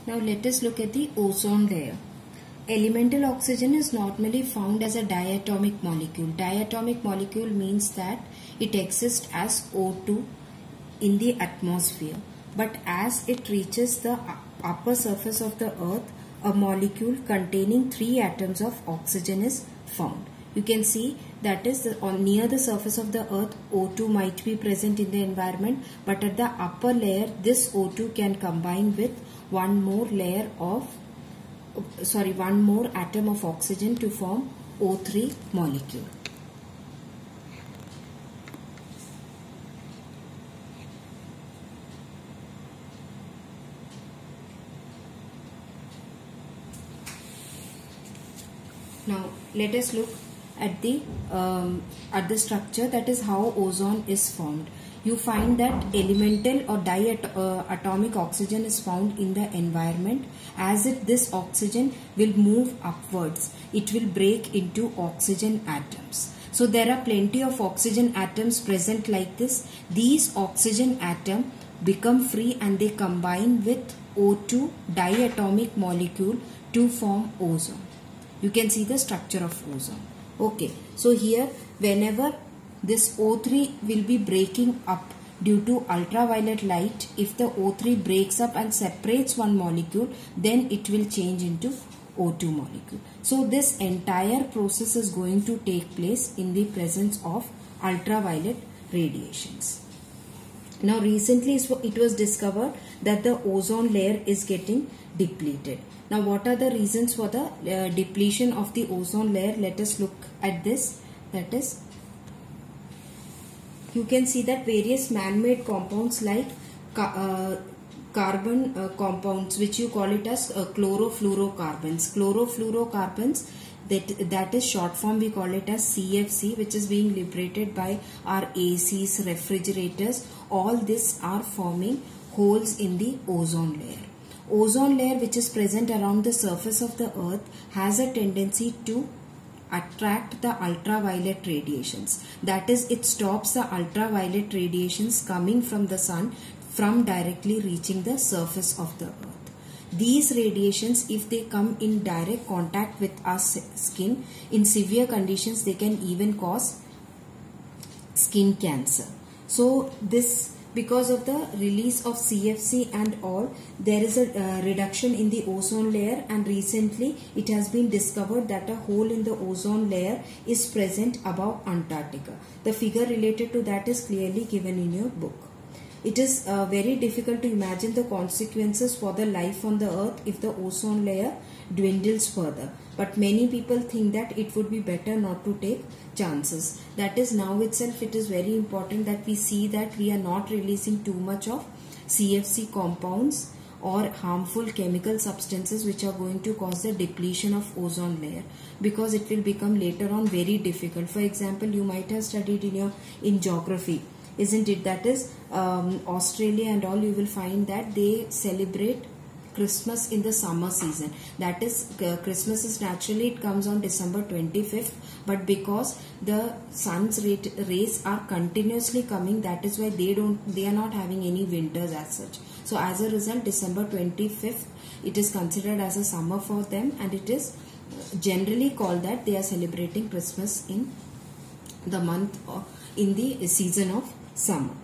Now let us look at the ozone layer. Elemental oxygen is normally found as a diatomic molecule. Diatomic molecule means that it exists as O2 in the atmosphere. But as it reaches the upper surface of the earth, a molecule containing 3 atoms of oxygen is found. You can see that is near the surface of the earth, O2 might be present in the environment, but at the upper layer this O2 can combine with one more atom of oxygen to form O3 molecule. Now let us look at the structure, that is how ozone is formed. You find that elemental or diatomic oxygen is found in the environment. As this oxygen will move upwards, it will break into oxygen atoms. So there are plenty of oxygen atoms present like this. These oxygen atoms become free and they combine with O2 diatomic molecule to form ozone. You can see the structure of ozone. Okay, so here whenever this O3 will be breaking up due to ultraviolet light, if the O3 breaks up and separates one molecule, then it will change into O2 molecule. So this entire process is going to take place in the presence of ultraviolet radiations. Now recently it was discovered that the ozone layer is getting depleted. Now what are the reasons for the depletion of the ozone layer? Let us look at this. That is, you can see that various man-made compounds like carbon compounds, which you call it as chlorofluorocarbons. Chlorofluorocarbons, that is short form, we call it as CFC, which is being liberated by our ACs, refrigerators. All this are forming holes in the ozone layer. Ozone layer, which is present around the surface of the earth, has a tendency to attract the ultraviolet radiations. That is, it stops the ultraviolet radiations coming from the sun from directly reaching the surface of the earth. These radiations, if they come in direct contact with our skin, in severe conditions they can even cause skin cancer. So this, because of the release of CFC and all, there is a reduction in the ozone layer, and recently it has been discovered that a hole in the ozone layer is present above Antarctica. The figure related to that is clearly given in your book. It is very difficult to imagine the consequences for the life on the earth if the ozone layer dwindles further. But many people think that it would be better not to take chances. That is, now itself it is very important that we see that we are not releasing too much of CFC compounds or harmful chemical substances which are going to cause the depletion of ozone layer, because it will become later on very difficult. For example, you might have studied in geography, isn't it? That is Australia and all, you will find that they celebrate Christmas in the summer season. That is, Christmas is naturally, it comes on December 25th, but because the sun's rays are continuously coming, that is why they are not having any winters as such. So as a result, December 25th, it is considered as a summer for them, and it is generally called that they are celebrating Christmas in the month or in the season of summer.